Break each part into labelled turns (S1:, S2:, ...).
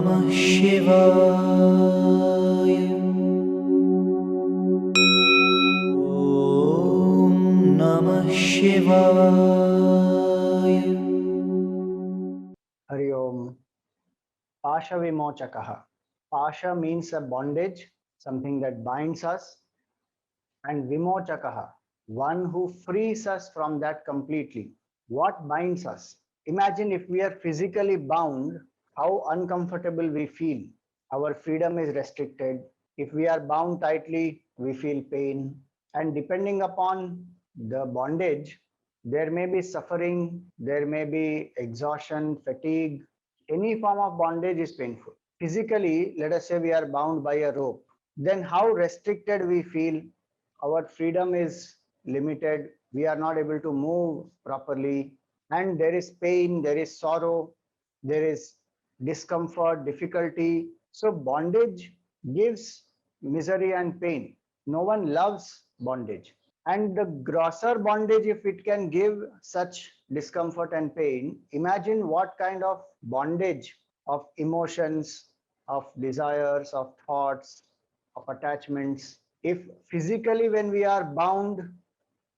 S1: Namah Shivaya. Om Namah Shivaya.
S2: Hari Om. Pasha Vimochakaha. Pasha means a bondage, something that binds us, and Vimochakaha, one who frees us from that completely. What binds us? Imagine if we are physically bound, how uncomfortable we feel. Our freedom is restricted. If we are bound tightly, we feel pain. And depending upon the bondage, there may be suffering, there may be exhaustion, fatigue. Any form of bondage is painful. Physically, let us say we are bound by a rope. Then how restricted we feel, our freedom is limited, we are not able to move properly, and there is pain, there is sorrow, there is discomfort, difficulty. So bondage gives misery and pain. No one loves bondage. And the grosser bondage, if it can give such discomfort and pain, imagine what kind of bondage of emotions, of desires, of thoughts, of attachments. If physically, when we are bound,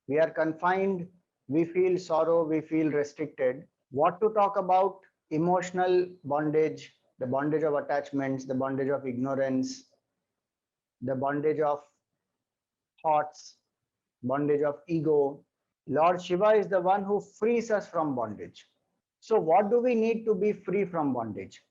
S2: we are confined, we feel sorrow, we feel restricted. What to talk about emotional bondage, the bondage of attachments, the bondage of ignorance, the bondage of thoughts, bondage of ego. Lord Shiva is the one who frees us from bondage. So, what do we need to be free from bondage?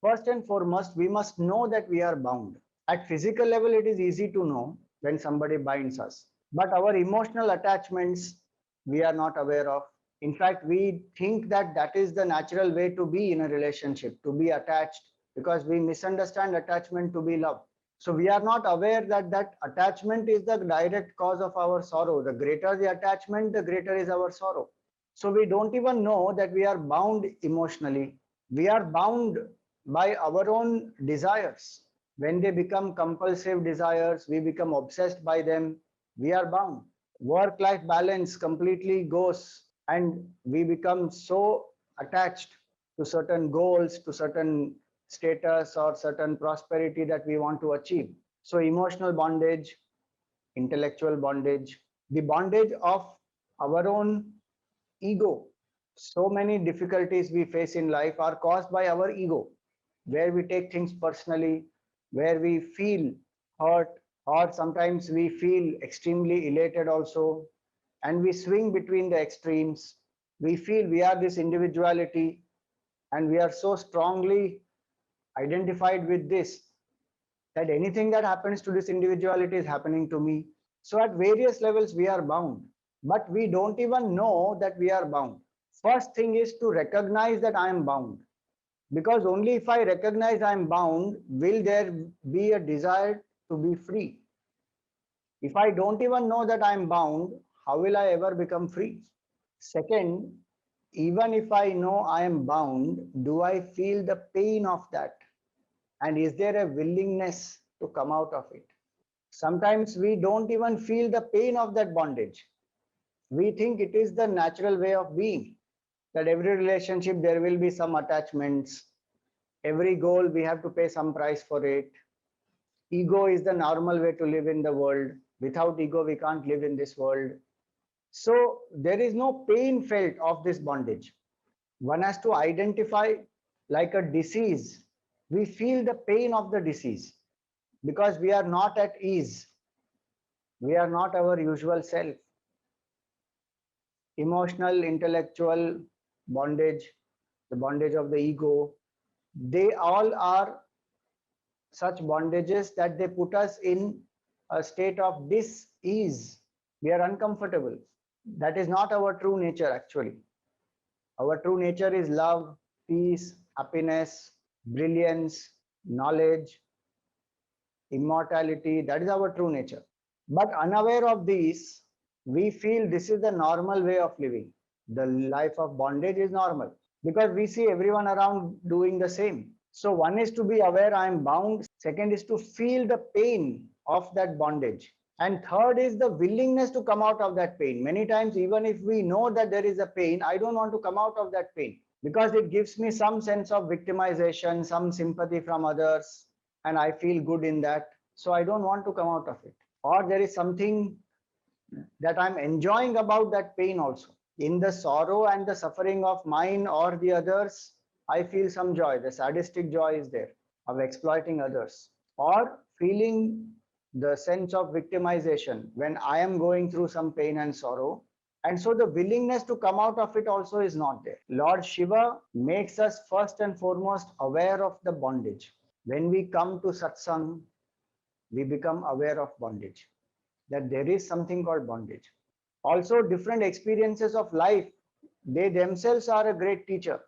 S2: First and foremost, we must know that we are bound. At physical level, it is easy to know when somebody binds us. But our emotional attachments, we are not aware of. In fact, we think that that is the natural way to be in a relationship, to be attached, because we misunderstand attachment to be love. So we are not aware that that attachment is the direct cause of our sorrow. The greater the attachment, the greater is our sorrow. So we don't even know that we are bound emotionally. We are bound by our own desires. When they become compulsive desires, we become obsessed by them, we are bound. Work life balance completely goes, and we become so attached to certain goals, to certain status or certain prosperity that we want to achieve. So, emotional bondage, intellectual bondage, the bondage of our own ego. So many difficulties we face in life are caused by our ego, where we take things personally, where we feel hurt, or sometimes we feel extremely elated also, and we swing between the extremes. We feel we are this individuality, and we are so strongly identified with this that anything that happens to this individuality is happening to me. So at various levels, we are bound, but we don't even know that we are bound. First thing is to recognize that I am bound, because only if I recognize I am bound, will there be a desire to be free. If I don't even know that I am bound, how will I ever become free? Second, even if I know I am bound, do I feel the pain of that? And is there a willingness to come out of it? Sometimes we don't even feel the pain of that bondage. We think it is the natural way of being, that every relationship there will be some attachments, every goal we have to pay some price for it. Ego is the normal way to live in the world. Without ego, we can't live in this world. So there is no pain felt of this bondage. One has to identify like a disease. We feel the pain of the disease because we are not at ease. We are not our usual self. Emotional, intellectual bondage, the bondage of the ego, they all are such bondages that they put us in a state of dis-ease. We are uncomfortable. That is not our true nature actually. Our true nature is love, peace, happiness, brilliance, knowledge, immortality. That is our true nature. But unaware of these, we feel this is the normal way of living. The life of bondage is normal because we see everyone around doing the same. So, one is to be aware I am bound, second is to feel the pain of that bondage. And third is the willingness to come out of that pain. Many times, even if we know that there is a pain, I don't want to come out of that pain because it gives me some sense of victimization, some sympathy from others, and I feel good in that. So I don't want to come out of it. Or there is something that I'm enjoying about that pain also. In the sorrow and the suffering of mine or the others, I feel some joy. The sadistic joy is there of exploiting others, or feeling the sense of victimization when I am going through some pain and sorrow. And so the willingness to come out of it also is not there. Lord Shiva makes us first and foremost aware of the bondage. When we come to satsang, we become aware of bondage, that there is something called bondage. Also, different experiences of life, they themselves are a great teacher.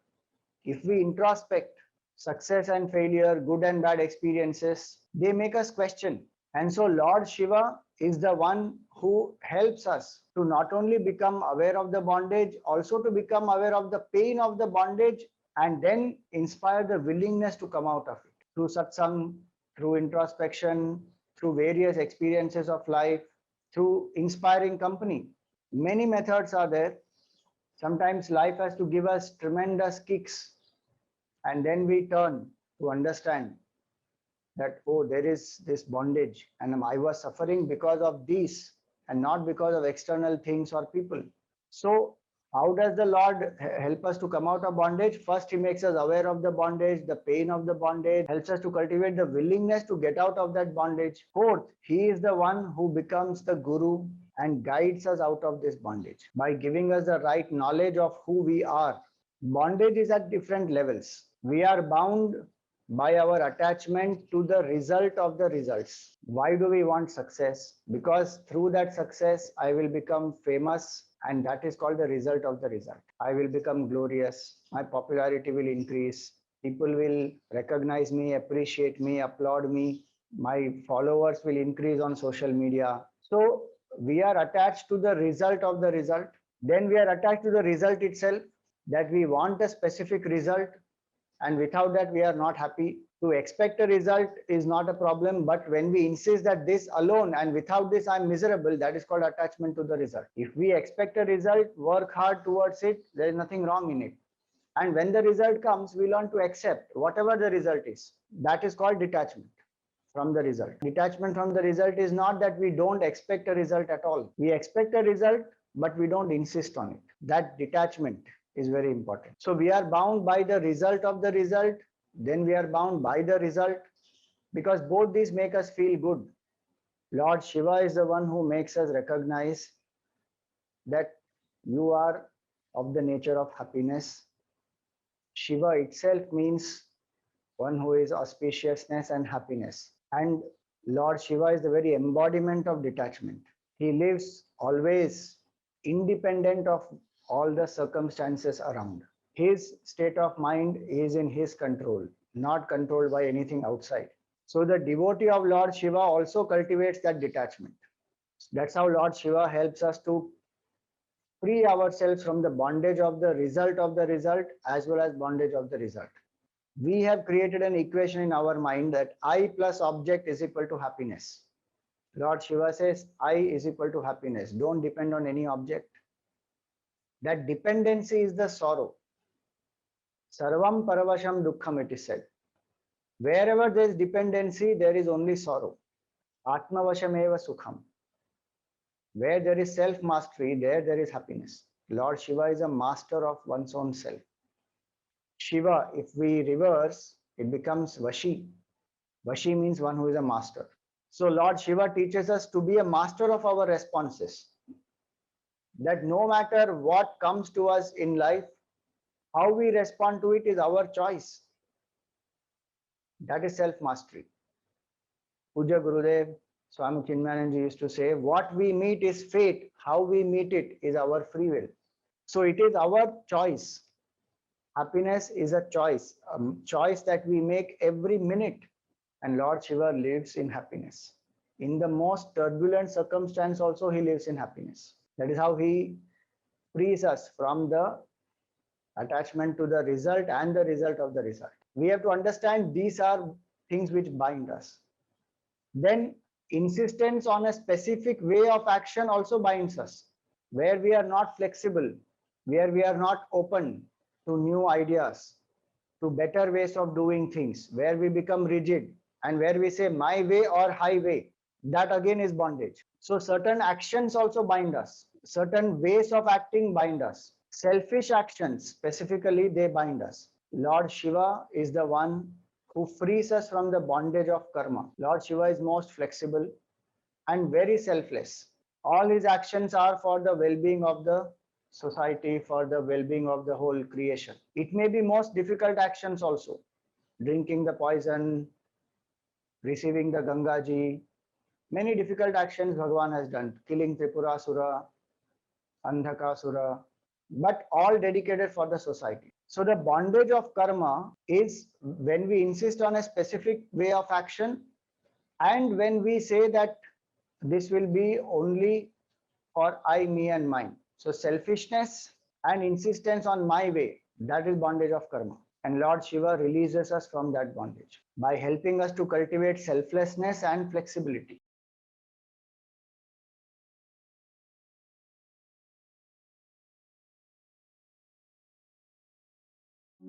S2: If we introspect success and failure, good and bad experiences, they make us question. And so, Lord Shiva is the one who helps us to not only become aware of the bondage, also to become aware of the pain of the bondage, and then inspire the willingness to come out of it through satsang, through introspection, through various experiences of life, through inspiring company. Many methods are there. Sometimes life has to give us tremendous kicks, and then we turn to understand that, oh, there is this bondage, and I was suffering because of these and not because of external things or people. So, how does the Lord help us to come out of bondage? First, He makes us aware of the bondage, the pain of the bondage, helps us to cultivate the willingness to get out of that bondage. Fourth, He is the one who becomes the Guru and guides us out of this bondage by giving us the right knowledge of who we are. Bondage is at different levels. We are bound by our attachment to the result of the results. Why do we want success? Because through that success, I will become famous, and that is called the result of the result. I will become glorious, my popularity will increase, people will recognize me, appreciate me, applaud me, my followers will increase on social media. So we are attached to the result of the result. Then we are attached to the result itself, that we want a specific result, and without that we are not happy. To expect a result is not a problem, but when we insist that this alone and without this I'm miserable, that is called attachment to the result. If we expect a result, work hard towards it, there is nothing wrong in it. And when the result comes, we learn to accept whatever the result is. That is called detachment from the result. Detachment from the result is not that we don't expect a result at all. We expect a result, but we don't insist on it. That detachment is very important. So we are bound by the result of the result, then we are bound by the result, because both these make us feel good. Lord Shiva is the one who makes us recognize that you are of the nature of happiness. Shiva itself means one who is auspiciousness and happiness. And Lord Shiva is the very embodiment of detachment. He lives always independent of all the circumstances around. His state of mind is in his control, not controlled by anything outside. So the devotee of Lord Shiva also cultivates that detachment. That's how Lord Shiva helps us to free ourselves from the bondage of the result as well as bondage of the result. We have created an equation in our mind that I plus object is equal to happiness. Lord Shiva says I is equal to happiness. Don't depend on any object. That dependency is the sorrow. Sarvam paravasham dukkham, it is said. Wherever there is dependency, there is only sorrow. Atmavasham eva sukham. Where there is self-mastery, there is happiness. Lord Shiva is a master of one's own self. Shiva, if we reverse, it becomes Vashi. Vashi means one who is a master. So Lord Shiva teaches us to be a master of our responses. That no matter what comes to us in life, how we respond to it is our choice. That is self-mastery. Puja Gurudev Swami Chinmayanand used to say, what we meet is fate, how we meet it is our free will. So it is our choice. Happiness is a choice that we make every minute. And Lord Shiva lives in happiness. In the most turbulent circumstance also, he lives in happiness. That is how he frees us from the attachment to the result and the result of the result. We have to understand these are things which bind us. Then insistence on a specific way of action also binds us. Where we are not flexible, where we are not open to new ideas, to better ways of doing things, where we become rigid and where we say my way or highway, that again is bondage. So certain actions also bind us, certain ways of acting bind us. Selfish actions specifically, they bind us. Lord Shiva is the one who frees us from the bondage of karma. Lord Shiva is most flexible and very selfless. All his actions are for the well-being of the society, for the well-being of the whole creation. It may be most difficult actions also, drinking the poison, receiving the Gangaji. Many difficult actions Bhagavan has done, killing Tripurasura, Andhakasura, but all dedicated for the society. So the bondage of karma is when we insist on a specific way of action and when we say that this will be only for I, me, and mine. So selfishness and insistence on my way, that is bondage of karma. And Lord Shiva releases us from that bondage by helping us to cultivate selflessness and flexibility.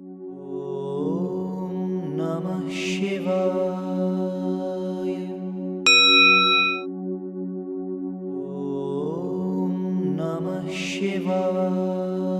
S1: Om Namah Shivaya. Om Namah Shivaya.